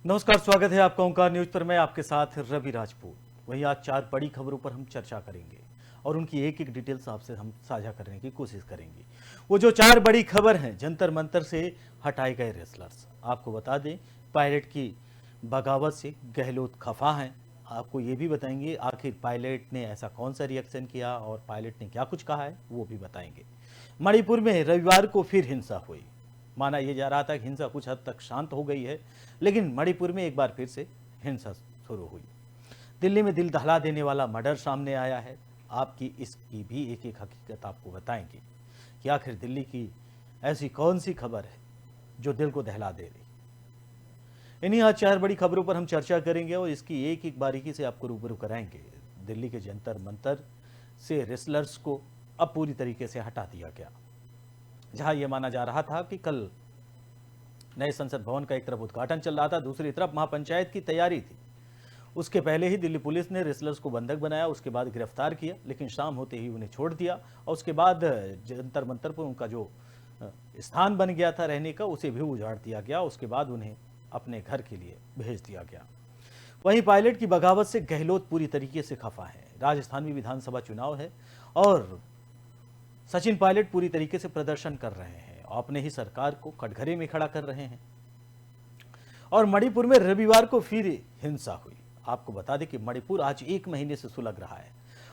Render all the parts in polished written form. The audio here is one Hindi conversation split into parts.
नमस्कार, स्वागत है आपका ओंकार न्यूज पर। मैं आपके साथ रवि राजपूत। वहीं आज 4 बड़ी खबरों पर हम चर्चा करेंगे और उनकी एक एक डिटेल्स आपसे हम साझा करने की कोशिश करेंगे। वो जो 4 बड़ी खबर हैं, जंतर मंतर से हटाए गए रेसलर्स। आपको बता दें, पायलट की बगावत से गहलोत खफा हैं। आपको ये भी बताएंगे आखिर पायलट ने ऐसा कौन सा रिएक्शन किया और पायलट ने क्या कुछ कहा है, वो भी बताएंगे। मणिपुर में रविवार को फिर हिंसा हुई। माना यह जा रहा था कि हिंसा कुछ हद तक शांत हो गई है, लेकिन मणिपुर में एक बार फिर से हिंसा शुरू हुई। दिल्ली में दिल दहला देने वाला मर्डर सामने आया है। आपकी इसकी भी एक एक हकीकत आपको बताएंगे कि आखिर दिल्ली की ऐसी कौन सी खबर है जो दिल को दहला दे रही। इन्हीं आज 4 बड़ी खबरों पर हम चर्चा करेंगे और इसकी एक एक बारीकी से आपको रूबरू कराएंगे। दिल्ली के जंतर मंतर से रेसलर्स को अब पूरी तरीके से हटा दिया गया। जहां यह माना जा रहा था कि कल नए संसद भवन का एक तरफ उद्घाटन चल रहा था, दूसरी तरफ महापंचायत की तैयारी थी। उसके पहले ही दिल्ली पुलिस ने रेसलर्स को बंधक बनाया, उसके बाद गिरफ्तार किया, लेकिन शाम होते ही उन्हें छोड़ दिया और उसके बाद जंतर मंतर पर उनका जो स्थान बन गया था रहने का, उसे भी उजाड़ दिया गया। उसके बाद उन्हें अपने घर के लिए भेज दिया गया। वहीं पायलट की बगावत से गहलोत पूरी तरीके से खफा है। राजस्थान में विधानसभा चुनाव है और सचिन पायलट पूरी तरीके से प्रदर्शन कर रहे हैं और अपने ही सरकार को कटघरे में खड़ा कर रहे हैं। और मणिपुर में रविवार को फिर हिंसा हुई। आपको बता दें कि मणिपुर आज 1 महीने से सुलग रहा है।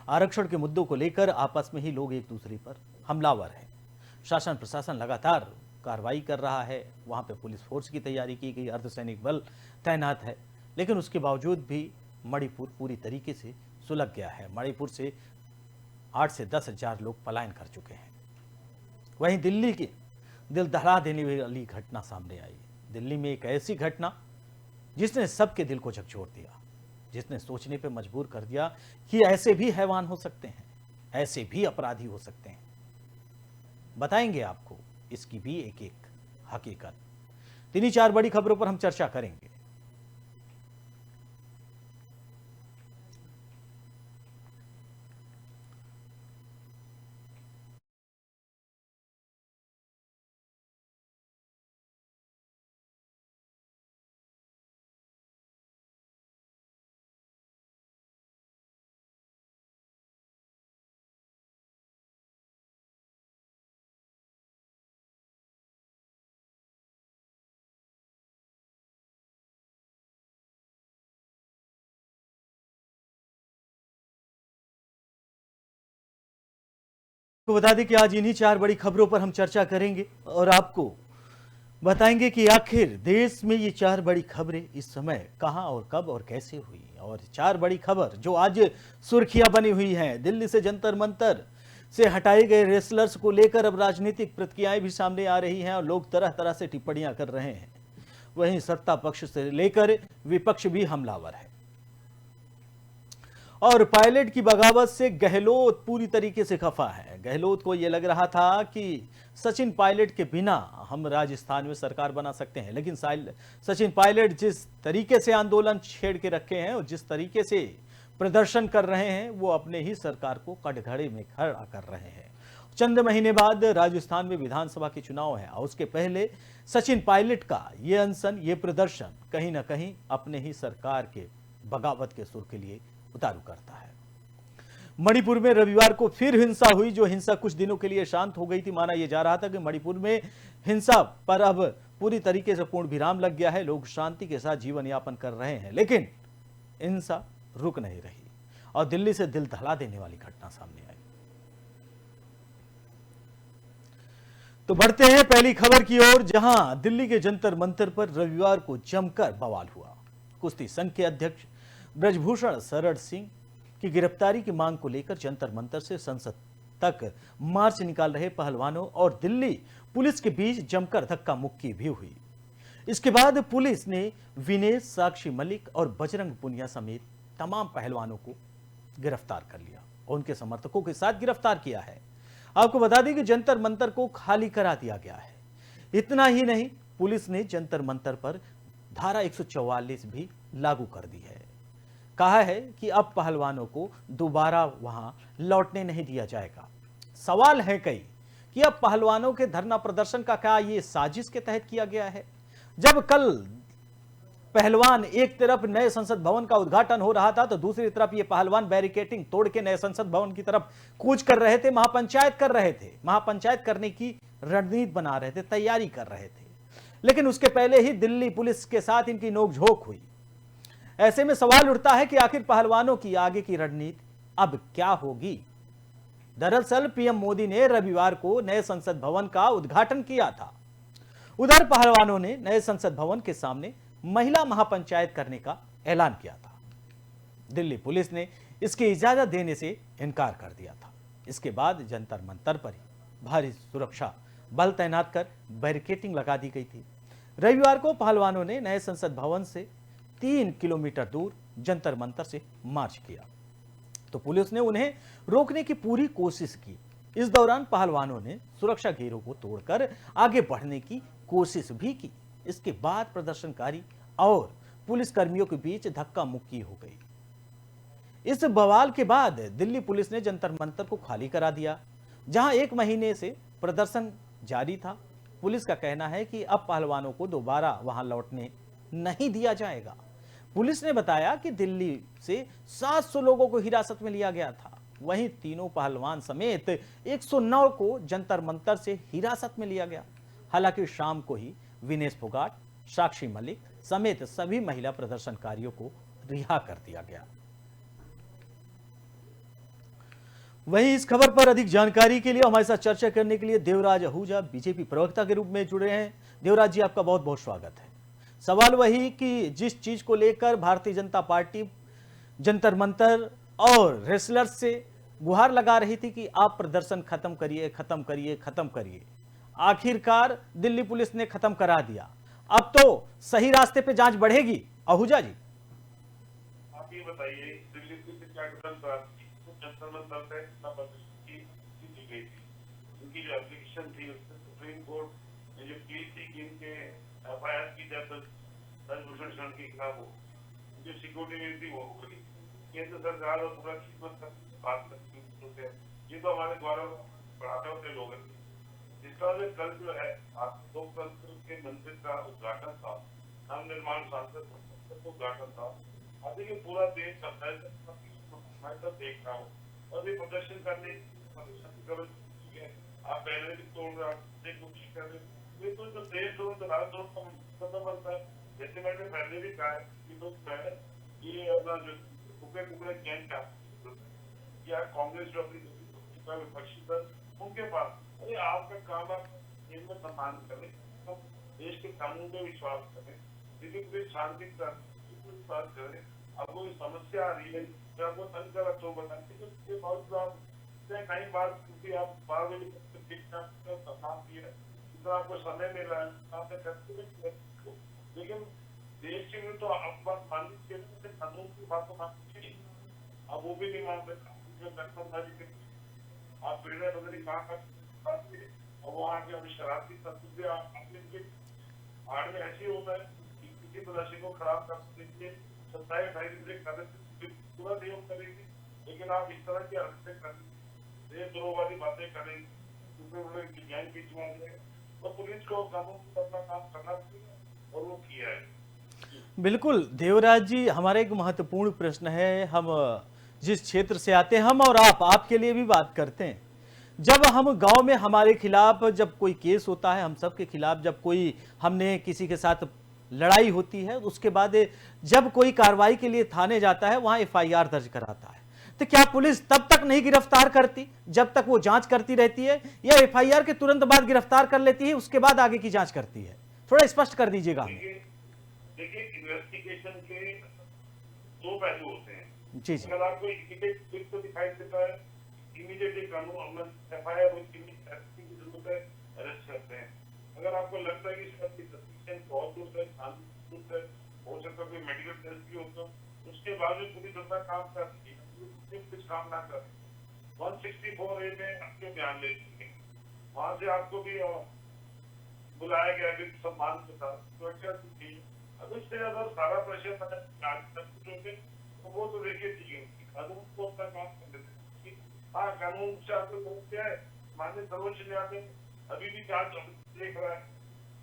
आरक्षण के मुद्दों को लेकर आपस में ही लोग एक दूसरे पर हमलावर हैं। शासन प्रशासन लगातार कार्रवाई कर रहा है। वहां पे पुलिस फोर्स की तैयारी की गई, अर्धसैनिक बल तैनात है, लेकिन उसके बावजूद भी मणिपुर पूरी तरीके से सुलग गया है। मणिपुर से 8 से 10 हजार लोग पलायन कर चुके हैं। वहीं दिल्ली की दिल दहला देने वाली घटना सामने आई। दिल्ली में एक ऐसी घटना जिसने सबके दिल को झकझोर दिया, जिसने सोचने पे मजबूर कर दिया कि ऐसे भी हैवान हो सकते हैं, ऐसे भी अपराधी हो सकते हैं। बताएंगे आपको इसकी भी एक एक हकीकत। तीन 4 बड़ी खबरों पर हम चर्चा करेंगे। तो बता दें कि आज इन्हीं 4 बड़ी खबरों पर हम चर्चा करेंगे और आपको बताएंगे कि आखिर देश में ये 4 बड़ी खबरें इस समय कहां और कब और कैसे हुई। और 4 बड़ी खबर जो आज सुर्खियां बनी हुई हैं, दिल्ली से जंतर मंतर से हटाए गए रेसलर्स को लेकर अब राजनीतिक प्रतिक्रियाएं भी सामने आ रही हैं और लोग तरह तरह से टिप्पणियां कर रहे हैं। वहीं सत्ता पक्ष से लेकर विपक्ष भी हमलावर है। और पायलट की बगावत से गहलोत पूरी तरीके से खफा है। गहलोत को यह लग रहा था कि सचिन पायलट के बिना हम राजस्थान में सरकार बना सकते हैं, लेकिन सचिन पायलट जिस तरीके से आंदोलन छेड़ के रखे हैं और जिस तरीके से प्रदर्शन कर रहे हैं, वो अपने ही सरकार को कटघरे में खड़ा कर रहे हैं। चंद महीने बाद राजस्थान में विधानसभा के चुनाव है और उसके पहले सचिन पायलट का ये अनशन, ये प्रदर्शन कहीं ना कहीं अपने ही सरकार के बगावत के सुर के लिए उतारू करता है। मणिपुर में रविवार को फिर हिंसा हुई। जो हिंसा कुछ दिनों के लिए शांत हो गई थी, माना यह जा रहा था कि मणिपुर में हिंसा पर अब पूरी तरीके से पूर्ण विराम लग गया है, लोग शांति के साथ जीवन यापन कर रहे हैं, लेकिन हिंसा रुक नहीं रही और दिल्ली से दिल दहला देने वाली घटना सामने आई। तो बढ़ते हैं पहली खबर की ओर, जहां दिल्ली के जंतर मंतर पर रविवार को जमकर बवाल हुआ। कुश्ती संघ के अध्यक्ष ब्रजभूषण शरण सिंह की गिरफ्तारी की मांग को लेकर जंतर मंतर से संसद तक मार्च निकाल रहे पहलवानों और दिल्ली पुलिस के बीच जमकर धक्का मुक्की भी हुई। इसके बाद पुलिस ने विनेश, साक्षी मलिक और बजरंग पुनिया समेत तमाम पहलवानों को गिरफ्तार कर लिया और उनके समर्थकों के साथ गिरफ्तार किया है। आपको बता दें कि जंतर मंतर को खाली करा दिया गया है। इतना ही नहीं, पुलिस ने जंतर मंतर पर धारा 144 भी लागू कर दी है। कहा है कि अब पहलवानों को दोबारा वहां लौटने नहीं दिया जाएगा। सवाल है कई कि अब पहलवानों के धरना प्रदर्शन का क्या ये साजिश के तहत किया गया है? जब कल पहलवान, एक तरफ नए संसद भवन का उद्घाटन हो रहा था तो दूसरी तरफ ये पहलवान बैरिकेटिंग तोड़ के नए संसद भवन की तरफ कूच कर रहे थे, महापंचायत कर रहे थे, महापंचायत करने की रणनीति बना रहे थे, तैयारी कर रहे थे। लेकिन उसके पहले ही दिल्ली पुलिस के साथ इनकी नोकझोंक हुई। ऐसे में सवाल उठता है कि आखिर पहलवानों की आगे की रणनीति अब क्या होगी। दरअसल पीएम मोदी ने रविवार को नए संसद भवन का उद्घाटन किया था। उधर पहलवानों ने नए संसद भवन के सामने महिला महापंचायत करने का ऐलान किया था। दिल्ली पुलिस ने इसकी इजाजत देने से इनकार कर दिया था। इसके बाद जंतर मंतर पर ही भारी सुरक्षा बल तैनात कर बैरिकेटिंग लगा दी गई थी। रविवार को पहलवानों ने नए संसद भवन से 3 किलोमीटर दूर जंतर मंतर से मार्च किया तो पुलिस ने उन्हें रोकने की पूरी कोशिश की। इस दौरान पहलवानों ने सुरक्षा घेरों को तोड़कर आगे बढ़ने की कोशिश भी की। इसके बाद प्रदर्शनकारी और पुलिस कर्मियों के बीच धक्का मुक्की हो गई। इस बवाल के बाद दिल्ली पुलिस ने जंतर मंतर को खाली करा दिया, जहां 1 महीने से प्रदर्शन जारी था। पुलिस का कहना है कि अब पहलवानों को दोबारा वहां लौटने नहीं दिया जाएगा। पुलिस ने बताया कि दिल्ली से 700 लोगों को हिरासत में लिया गया था। वहीं तीनों पहलवान समेत 109 को जंतर मंतर से हिरासत में लिया गया। हालांकि शाम को ही विनेश फोगाट, साक्षी मलिक समेत सभी महिला प्रदर्शनकारियों को रिहा कर दिया गया। वहीं इस खबर पर अधिक जानकारी के लिए हमारे साथ चर्चा करने के लिए देवराज आहूजा बीजेपी प्रवक्ता के रूप में जुड़े हैं। देवराज जी, आपका बहुत बहुत स्वागत है। सवाल वही कि जिस चीज को लेकर भारतीय जनता पार्टी जंतर मंतर और रेसलर्स से गुहार लगा रही थी कि आप प्रदर्शन खत्म करिए, खत्म करिए, खत्म करिए, आखिरकार दिल्ली पुलिस ने खत्म करा दिया। अब तो सही रास्ते पे जांच बढ़ेगी। आहूजा जी, आप ये बताइए, दिल्ली पुलिस क्या जंतर मंतर से की गई थी, उनकी जो एप्लीकेशन थी उससे सुप्रीम कोर्ट ने जो की थी कि इनके एफआईआर की जाए ब्रजभूषण शरण के खिलाफ हो, जो सिक्योरिटी मिली थी वो होगी। केंद्र सरकार और पूरा बात करती है, ये तो हमारे द्वारा पढ़ाते होते लोग हैं। जिसका कल जो है लोकतंत्र के मंदिर का उद्घाटन था, नव निर्माण सांसद का उद्घाटन था। अभी ये पूरा देश मैं सब देख रहा हूँ और ये प्रदर्शन करने आप पहले भी तोड़ रहे कोशिश कर रहे, ये तो जो देश तो भारत खत्म बनता है। जैसे मैंने पहले भी कहा कि लोग ये अपना जो टुकड़े टुकड़े गैंग का या कांग्रेस जो अपनी विपक्षी दल उनके पास, अरे आपका काम आप इनमें सम्मान करें, तो देश के कानून पे विश्वास करें, दिल्ली पुलिस शांति का विश्वास करें। अब कोई समस्या आ रही है या आपको तंग करा तो बताएं, बहुत कई बार क्योंकि आप 12 बजे सम्मान दिया, इतना आपको समय मिल रहा है, आपने करते, लेकिन देश के लिए तो आप बात मान लीजिए, कानून की बात तो माननी चाहिए। अब वो भी नहीं मान रहे, आप पीड़े बदली कहाँ और वहाँ के अभी शराबी संस्कृति आड़ में ऐसी होता है कि किसी प्रदर्शन को खराब कर दीजिए, 27-28 पूरा सहयोग करेंगे, लेकिन आप इस तरह की हरकतें करेंगे, देशद्रोह वाली बातें करेंगे, ज्ञान की तो पुलिस को कानून अपना काम करना चाहिए और वो किया है। बिल्कुल देवराज जी, हमारा एक महत्वपूर्ण प्रश्न है। हम जिस क्षेत्र से आते हैं, हम और आप आपके लिए भी बात करते हैं। जब हम गांव में हमारे खिलाफ जब कोई केस होता है, हम सब के खिलाफ जब कोई हमने किसी के साथ लड़ाई होती है, उसके बाद जब कोई कार्रवाई के लिए थाने जाता है, वहां एफआईआर दर्ज कराता है, तो क्या पुलिस तब तक नहीं गिरफ्तार करती जब तक वो जांच करती रहती है, या एफआईआर के तुरंत बाद गिरफ्तार कर लेती है, उसके बाद आगे की जांच करती है? थोड़ा स्पष्ट कर दीजिएगा। देखिए, इन्वेस्टिगेशन के 2 पहलू होते हैं। जी जी, अगर आपको इमीडिएट तो दिखाई देता है, इमीडिएटली कानून एफआईआर की जरूरत है, अरेस्ट करते हैं। अगर आपको लगता है कि सस्पेक्शन बहुत दूर है, हो सकता है कोई मेडिकल टेस्ट भी होता, उसके बाद भी पुलिस अपना काम करती है, कुछ काम ना करे, 164A में आपके बयान ले लेंगे, वहां से आपको भी बुलाया गया भी सम्मान के साथ, सुरक्षा दी। अब इससे ज्यादा सारा प्रेशर तो वो तो देखिए कानून को अपना काम कर देते। हाँ, कानून से आपको क्या है, माननीय सर्वोच्च न्यायालय अभी भी जांच देख रहा है,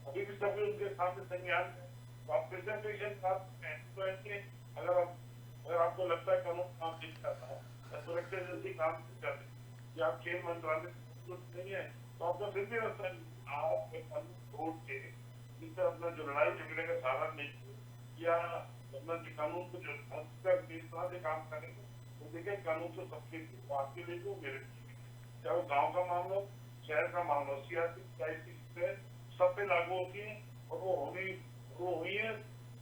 अभी भी सभी उनके सामने संज्ञान है, तो आप प्रेजेंटेशन अगर आपको लगता है कानून काम नहीं करता है या सुरक्षा एजेंसी काम नहीं कर रही या आप खेल मंत्रालय कुछ नहीं है, तो आपका फिर भी रास्ता आप कानून तोड़ के जिससे अपना जो लड़ाई झगड़े का साधन नहीं या अपना जो कानून को जो कर इस तरह से काम करेंगे तो देखिए कानून तो सबके लिए, आपके लिए तो मेरे लिए, चाहे वो गाँव का मामला हो, शहर का मामला हो, सियासी सब पे लागू होती है और वो हुई है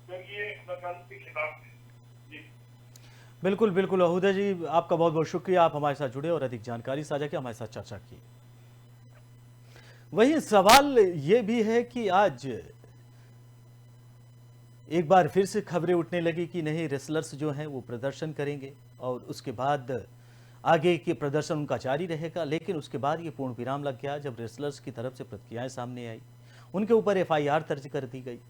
क्योंकि ये कानून के खिलाफ है। जी बिल्कुल बिल्कुल अहूजा जी, आपका बहुत बहुत शुक्रिया, आप हमारे साथ जुड़े और अधिक जानकारी साझा की, हमारे साथ चर्चा की। वही सवाल ये भी है कि आज एक बार फिर से खबरें उठने लगी कि नहीं, रेसलर्स जो हैं वो प्रदर्शन करेंगे और उसके बाद आगे के प्रदर्शन उनका जारी रहेगा। लेकिन उसके बाद ये पूर्ण विराम लग गया जब रेसलर्स की तरफ से प्रतिक्रियाएं सामने आई, उनके ऊपर एफआईआर दर्ज कर दी गई।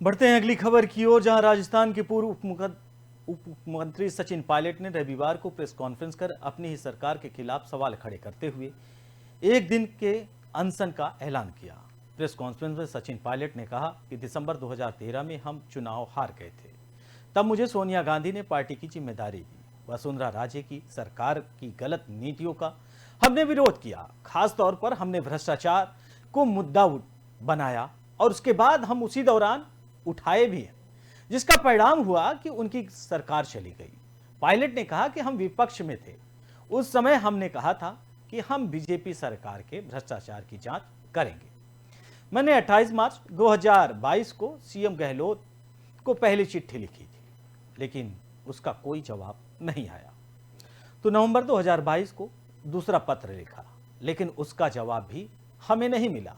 बढ़ते हैं अगली खबर की ओर, जहां राजस्थान के पूर्व उप मुख्यमंत्री सचिन पायलट ने रविवार को प्रेस कॉन्फ्रेंस कर अपनी ही सरकार के खिलाफ सवाल खड़े करते हुए एक दिन के अनशन का ऐलान किया। प्रेस कॉन्फ्रेंस में सचिन पायलट ने कहा कि दिसंबर 2013 में हम चुनाव हार गए थे, तब मुझे सोनिया गांधी ने पार्टी की जिम्मेदारी दी। वसुंधरा राजे की सरकार की गलत नीतियों का हमने विरोध किया, खासतौर पर हमने भ्रष्टाचार को मुद्दा बनाया और उसके बाद हम उसी दौरान उठाए भी हैं, जिसका परिणाम हुआ कि उनकी सरकार चली गई। पायलट ने कहा कि हम विपक्ष में थे, उस समय हमने कहा था कि हम बीजेपी सरकार के भ्रष्टाचार की जांच करेंगे। मैंने 28 मार्च 2022 को सीएम गहलोत को पहली चिट्ठी लिखी थी, लेकिन उसका कोई जवाब नहीं आया। तो नवंबर 2022 को दूसरा पत्र लिखा, लेकिन उसका जवाब भी हमें नहीं मिला।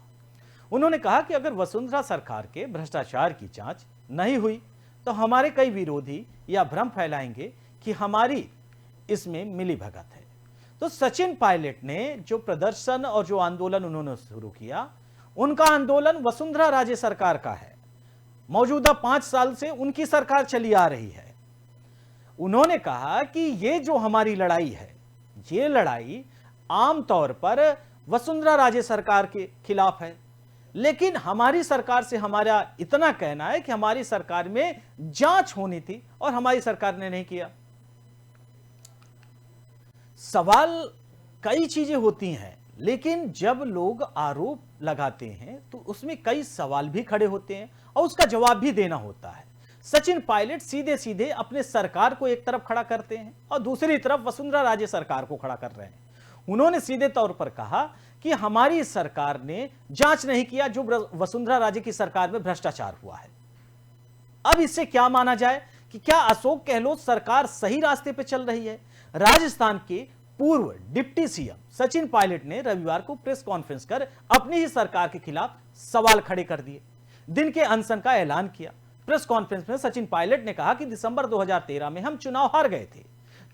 उन्होंने कहा कि अगर वसुंधरा सरकार के भ्रष्टाचार की जांच नहीं हुई तो हमारे कई विरोधी या भ्रम फैलाएंगे कि हमारी इसमें मिलीभगत है। तो सचिन पायलट ने जो प्रदर्शन और जो आंदोलन उन्होंने शुरू किया, उनका आंदोलन वसुंधरा राजे सरकार का है। मौजूदा 5 साल से उनकी सरकार चली आ रही है। उन्होंने कहा कि ये जो हमारी लड़ाई है, ये लड़ाई आमतौर पर वसुंधरा राजे सरकार के खिलाफ है, लेकिन हमारी सरकार से हमारा इतना कहना है कि हमारी सरकार में जांच होनी थी और हमारी सरकार ने नहीं किया। सवाल कई चीजें होती हैं, लेकिन जब लोग आरोप लगाते हैं तो उसमें कई सवाल भी खड़े होते हैं और उसका जवाब भी देना होता है। सचिन पायलट सीधे सीधे अपने सरकार को एक तरफ खड़ा करते हैं और दूसरी तरफ वसुंधरा राजे सरकार को खड़ा कर रहे हैं। उन्होंने सीधे तौर पर कहा कि हमारी सरकार ने जांच नहीं किया जो वसुंधरा राजे की सरकार में भ्रष्टाचार हुआ है। अब इससे क्या माना जाए कि क्या अशोक गहलोत सरकार सही रास्ते पर चल रही है? राजस्थान के पूर्व डिप्टी सीएम सचिन पायलट ने रविवार को प्रेस कॉन्फ्रेंस कर अपनी ही सरकार के खिलाफ सवाल खड़े कर दिए, दिन के अनशन का ऐलान किया। प्रेस कॉन्फ्रेंस में सचिन पायलट ने कहा कि दिसंबर 2013 में हम चुनाव हार गए थे,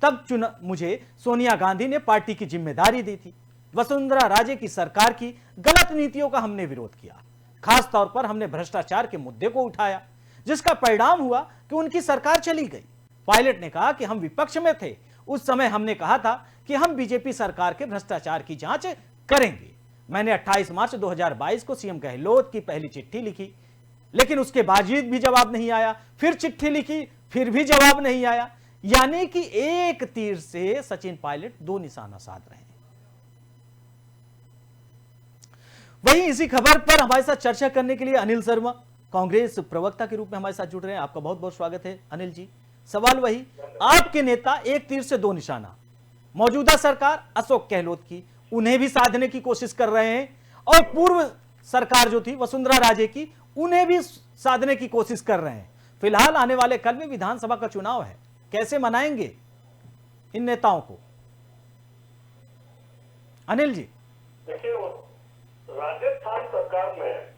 तब मुझे सोनिया गांधी ने पार्टी की जिम्मेदारी दी थी। वसुंधरा राजे की सरकार की गलत नीतियों का हमने विरोध किया, खासतौर पर हमने भ्रष्टाचार के मुद्दे को उठाया, जिसका परिणाम हुआ कि उनकी सरकार चली गई। पायलट ने कहा कि हम विपक्ष में थे, उस समय हमने कहा था कि हम बीजेपी सरकार के भ्रष्टाचार की जांच करेंगे। मैंने 28 मार्च 2022 को सीएम गहलोत की पहली चिट्ठी लिखी, लेकिन उसके बावजूद भी जवाब नहीं आया। फिर चिट्ठी लिखी, फिर भी जवाब नहीं आया। यानी कि एक तीर से सचिन पायलट दो निशाना साध रहे हैं। वहीं इसी खबर पर हमारे साथ चर्चा करने के लिए अनिल शर्मा, कांग्रेस प्रवक्ता के रूप में हमारे साथ जुड़ रहे हैं। आपका बहुत बहुत स्वागत है अनिल जी। सवाल वही, आपके नेता एक तीर से दो निशाना, मौजूदा सरकार अशोक गहलोत की, उन्हें भी साधने की कोशिश कर रहे हैं, और पूर्व सरकार जो थी वसुंधरा राजे की, उन्हें भी साधने की कोशिश कर रहे हैं। फिलहाल आने वाले कल में विधानसभा का चुनाव है, कैसे मनाएंगे इन नेताओं को? अनिल जी। देखिए, राजस्थान सरकार में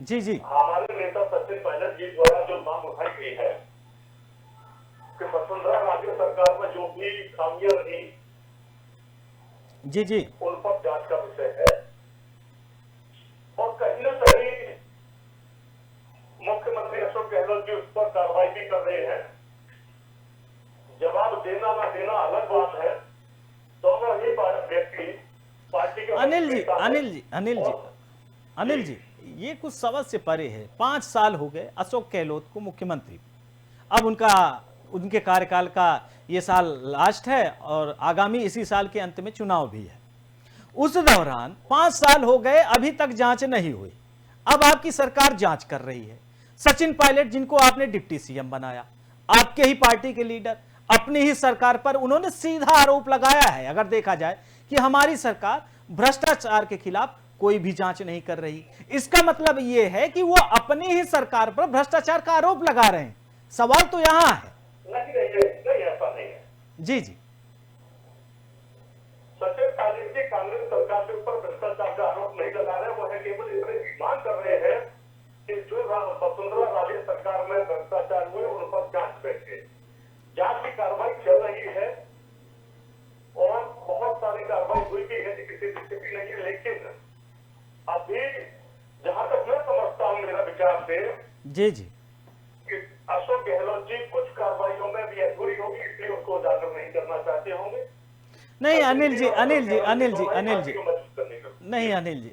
जी हमारे नेता सचिन पायलट जी द्वारा जो मांग उठाई गई है कि वसुंधरा राजे सरकार में जो भी खामियां रही जी उन पर जांच का विषय है, और कहीं न कहीं मुख्यमंत्री अशोक गहलोत जी उस पर कार्रवाई भी कर अनिल जी, ये कुछ समझ से परे है। 5 साल हो गए अशोक गहलोत को मुख्यमंत्री। अब उनके कार्यकाल का ये साल लास्ट है और आगामी इसी साल के अंत में चुनाव भी है। उस दौरान 5 साल हो गए, अभी तक जांच नहीं हुई। अब आपकी सरकार जांच कर रही है। सचिन पायलट, जिनको आपने डिप्टी सीएम बनाया, आपके ही पार्टी के लीडर, अपनी ही सरकार पर उन्होंने सीधा आरोप लगाया है, अगर देखा जाए, कि हमारी सरकार भ्रष्टाचार के खिलाफ कोई भी जांच नहीं कर रही। इसका मतलब यह है कि वो अपनी ही सरकार पर भ्रष्टाचार का आरोप लगा रहे हैं। सवाल तो यहां है। नहीं, ऐसा नहीं है। जी जी, सचिन पायलट जी कांग्रेस सरकार के ऊपर भ्रष्टाचार का आरोप नहीं लगा रहे, वो है केवल इतने मांग कर रहे हैं कि जो वसुंधरा राजे सरकार में भ्रष्टाचार हुए उन पर जांच बैठे। जांच की कार्रवाई चल रही है और बहुत सारी कार्रवाई हुई भी है, किसी दिक्कत की नहीं। लेकिन अभी जहां तक मैं समझता हूं, मेरा विचार से जी जी, कि अशोक गहलोत जी कुछ कार्रवाइयों में भी अधूरी होगी, इसलिए उसको उजागर नहीं करना चाहते होंगे। नहीं अनिल जी, नहीं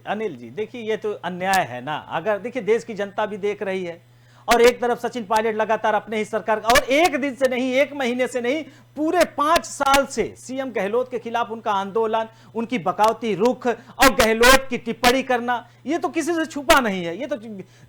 अनिल जी, देखिए ये तो अन्याय है ना। अगर देखिए देश की जनता भी देख रही है और एक तरफ सचिन पायलट लगातार अपने ही सरकार और एक दिन से नहीं, एक महीने से नहीं, पूरे 5 साल से सीएम गहलोत के खिलाफ उनका आंदोलन, उनकी बगावती रुख और गहलोत की टिप्पणी करना, ये तो किसी से छुपा नहीं है। ये तो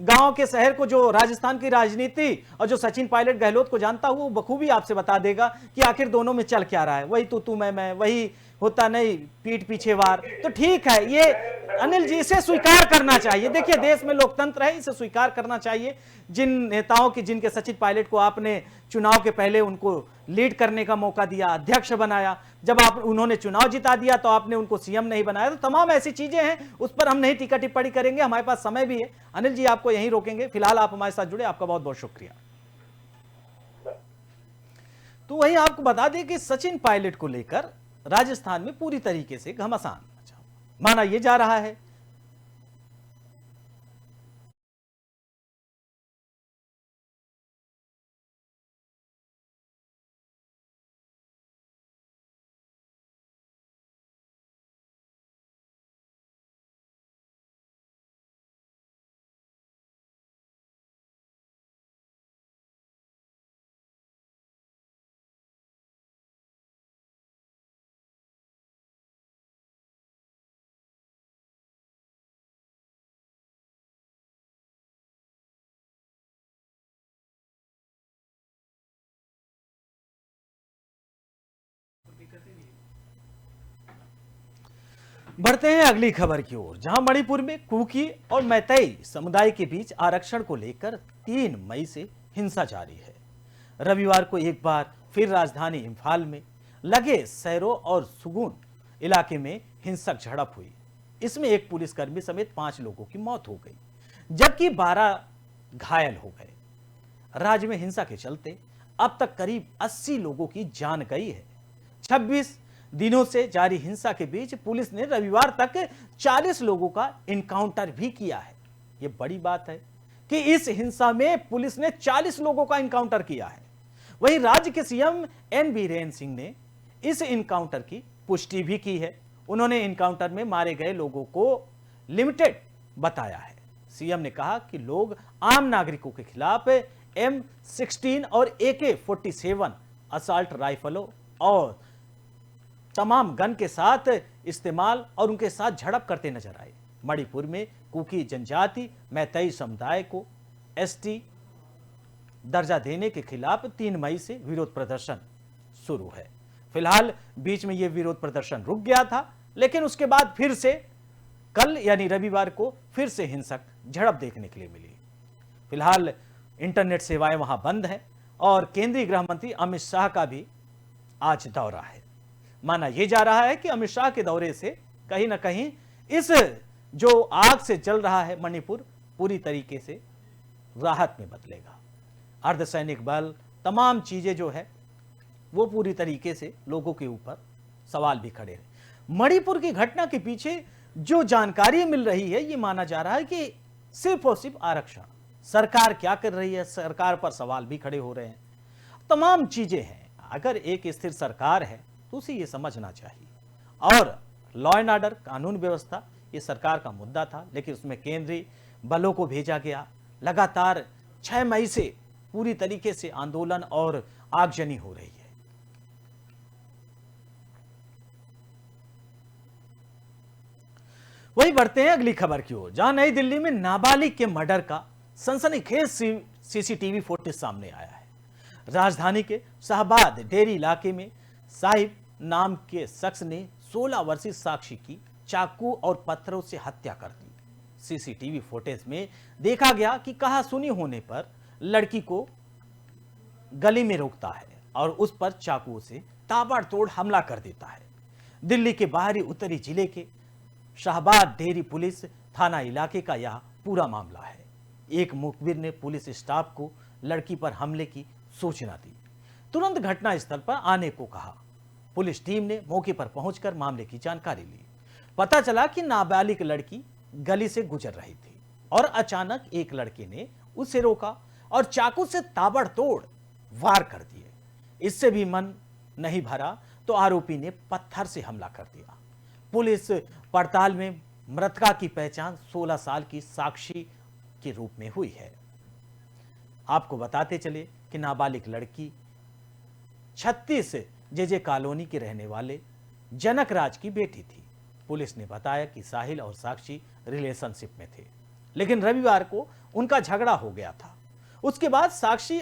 गांव के शहर को, जो राजस्थान की राजनीति और जो सचिन पायलट गहलोत को जानता हूं, वो बखूबी आपसे बता देगा कि आखिर दोनों में चल क्या रहा है। वही तू मैं, वही होता नहीं, पीठ पीछे वार। तो ठीक है, ये अनिल जी, इसे स्वीकार करना चाहिए। देखिए देश में लोकतंत्र है, इसे स्वीकार करना चाहिए। जिन नेताओं की, जिनके सचिन पायलट को आपने चुनाव के पहले उनको लीड करने का मौका दिया, अध्यक्ष बनाया, जब उन्होंने चुनाव जिता दिया तो आपने उनको सीएम नहीं बनाया। तो तमाम ऐसी चीजें हैं, उस पर हम नहीं टीका टिप्पणी करेंगे, हमारे पास समय भी है। अनिल जी, आपको यहीं रोकेंगे। फिलहाल आप हमारे साथ जुड़े, आपका बहुत बहुत शुक्रिया। तो वही आपको बता दें कि सचिन पायलट को लेकर राजस्थान में पूरी तरीके से घमासान माना यह जा रहा है। बढ़ते हैं अगली खबर की ओर, जहां मणिपुर में कुकी और मैतेई समुदाय के बीच आरक्षण को लेकर 3 मई से हिंसा जारी है। रविवार को एक बार फिर राजधानी इंफाल में लगे सैरो और सुगुन इलाके में हिंसक झड़प हुई। इसमें एक पुलिसकर्मी समेत 5 लोगों की मौत हो गई, जबकि 12 घायल हो गए। राज्य में हिंसा के चलते अब तक करीब 80 लोगों की जान गई है। 26 दिनों से जारी हिंसा के बीच पुलिस ने रविवार तक 40 लोगों का इनकाउंटर भी किया है। यह बड़ी बात है कि इस हिंसा में पुलिस ने 40 लोगों का इनकाउंटर किया है। वहीं राज्य के सीएम एन बीरेन सिंह ने इस इनकाउंटर की पुष्टि भी की है। उन्होंने इनकाउंटर में मारे गए लोगों को लिमिटेड बताया है। सीएम ने कहा कि लोग आम नागरिकों के खिलाफ M16 और AK-47 असॉल्ट राइफलों और तमाम गन के साथ इस्तेमाल और उनके साथ झड़प करते नजर आए। मणिपुर में कुकी जनजाति मैतेई समुदाय को एसटी दर्जा देने के खिलाफ 3 मई से विरोध प्रदर्शन शुरू है। फिलहाल बीच में यह विरोध प्रदर्शन रुक गया था, लेकिन उसके बाद फिर से कल यानी रविवार को फिर से हिंसक झड़प देखने के लिए मिली। फिलहाल इंटरनेट सेवाएं वहां बंद हैं और केंद्रीय गृह मंत्री अमित शाह का भी आज दौरा है। माना यह जा रहा है कि अमित शाह के दौरे से कहीं ना कहीं इस जो आग से जल रहा है मणिपुर पूरी तरीके से राहत में बदलेगा। अर्धसैनिक बल, तमाम चीजें जो है वो पूरी तरीके से लोगों के ऊपर सवाल भी खड़े हैं। मणिपुर की घटना के पीछे जो जानकारी मिल रही है, ये माना जा रहा है कि सिर्फ और सिर्फ आरक्षण। सरकार क्या कर रही है, सरकार पर सवाल भी खड़े हो रहे हैं। तमाम चीजें हैं। अगर एक स्थिर सरकार है तो उसे ये समझना चाहिए और लॉ एंड ऑर्डर, कानून व्यवस्था, ये सरकार का मुद्दा था, लेकिन उसमें केंद्रीय बलों को भेजा गया। लगातार 6 मई से पूरी तरीके से आंदोलन और आगजनी हो रही है। वही बढ़ते हैं अगली खबर की ओर, जहां नई दिल्ली में नाबालिग के मर्डर का सनसनीखेज सीसीटीवी फुटेज सामने आया है। राजधानी के शाहबाद डेरी इलाके में साहिब नाम के शख्स ने 16 वर्षीय साक्षी की चाकू और पत्थरों से हत्या कर दी। सीसीटीवी फुटेज में देखा गया कि कहासुनी होने पर लड़की को गली में रोकता है और उस पर चाकू से ताबड़तोड़ हमला कर देता है। दिल्ली के बाहरी उत्तरी जिले के शाहबाद डेरी पुलिस थाना इलाके का यह पूरा मामला है। एक मुखबिर ने पुलिस स्टाफ को लड़की पर हमले की सूचना दी, तुरंत घटनास्थल पर आने को कहा। पुलिस टीम ने मौके पर पहुंचकर मामले की जानकारी ली। पता चला कि नाबालिग लड़की गली से गुजर रही थी और अचानक एक लड़के ने उसे रोका और चाकू से ताबड़तोड़ वार कर दिए। इससे भी मन नहीं भरा तो आरोपी ने पत्थर से हमला कर दिया। पुलिस पड़ताल में मृतका की पहचान 16 साल की साक्षी के रूप में हुई है। आपको बताते चले कि नाबालिग लड़की 36 जेजे कॉलोनी के रहने वाले जनक राज की बेटी थी। पुलिस ने बताया कि साहिल और साक्षी रिलेशनशिप में थे, लेकिन रविवार को उनका झगड़ा हो गया था। उसके बाद साक्षी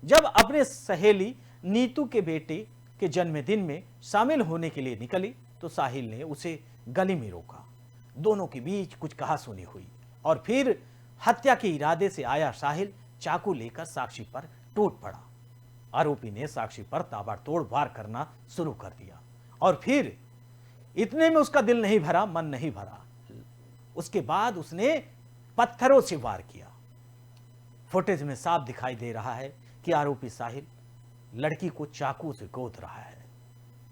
जब अपने सहेली नीतू के बेटे के जन्मदिन में शामिल होने के लिए निकली तो साहिल ने उसे गली में रोका। दोनों के बीच कुछ कहासुनी हुई और फिर हत्या के इरादे से आया साहिल चाकू लेकर साक्षी पर टूट पड़ा। आरोपी ने साक्षी पर ताबड़तोड़ वार करना शुरू कर दिया और फिर इतने में उसका दिल नहीं भरा, मन नहीं भरा। उसके बाद उसने पत्थरों से वार किया। फुटेज में साफ दिखाई दे रहा है कि आरोपी साहिल लड़की को चाकू से गोद रहा है।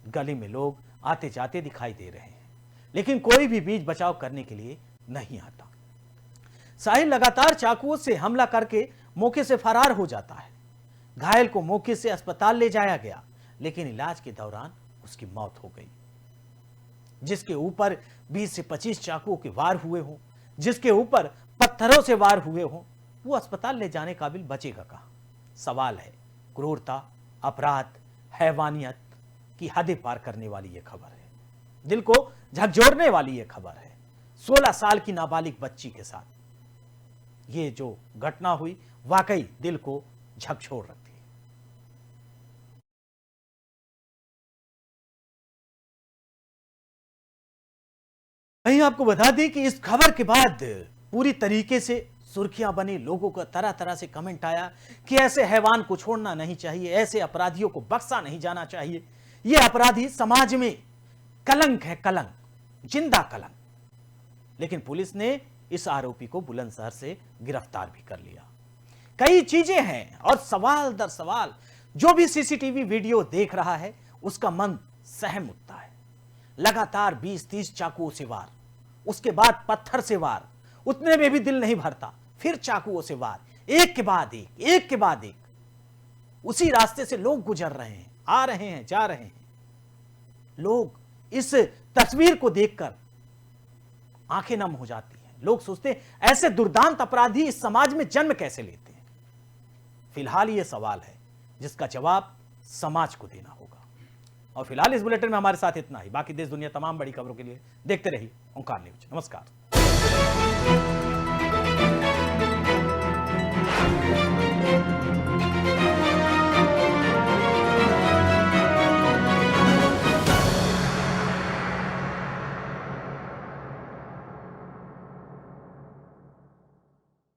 गली में लोग आते जाते दिखाई दे रहे हैं, लेकिन कोई भी बीच बचाव करने के लिए नहीं आता। साहिल लगातार चाकुओं से हमला करके मौके से फरार हो जाता है। घायल को मौके से अस्पताल ले जाया गया, लेकिन इलाज के दौरान उसकी मौत हो गई। जिसके ऊपर 20 से 25 चाकुओं के वार हुए हों, जिसके ऊपर पत्थरों से वार हुए हों, वो अस्पताल ले जाने काबिल बचेगा कहां? सवाल है। क्रूरता, अपराध, हैवानियत की हदें पार करने वाली यह खबर है। दिल को झकझोरने वाली यह खबर है। 16 साल की नाबालिग बच्ची के साथ ये जो घटना हुई वाकई दिल को झकझोर रखती है। वहीं आपको बता दें कि इस खबर के बाद पूरी तरीके से सुर्खियां बनी। लोगों का तरह तरह से कमेंट आया कि ऐसे हैवान को छोड़ना नहीं चाहिए, ऐसे अपराधियों को बख्शा नहीं जाना चाहिए। ये अपराधी समाज में कलंक है, कलंक, जिंदा कलंक। लेकिन पुलिस ने इस आरोपी को बुलंदशहर से गिरफ्तार भी कर लिया। कई चीजें हैं और सवाल दर सवाल जो भी सीसीटीवी वीडियो देख रहा है उसका मन सहम उठता है। लगातार 20-30 चाकुओं से वार, उसके बाद पत्थर से वार, उतने में भी दिल नहीं भरता, फिर चाकुओं से वार, एक के बाद एक, एक के बाद एक। उसी रास्ते से लोग गुजर रहे हैं, आ रहे हैं, जा रहे हैं। लोग इस तस्वीर को देखकर आंखें नम हो जाती हैं। लोग सोचते हैं ऐसे दुर्दांत अपराधी इस समाज में जन्म कैसे लेते हैं। फिलहाल यह सवाल है जिसका जवाब समाज को देना होगा। और फिलहाल इस बुलेटिन में हमारे साथ इतना ही। बाकी देश दुनिया तमाम बड़ी खबरों के लिए देखते रहिए ओंकार न्यूज। नमस्कार।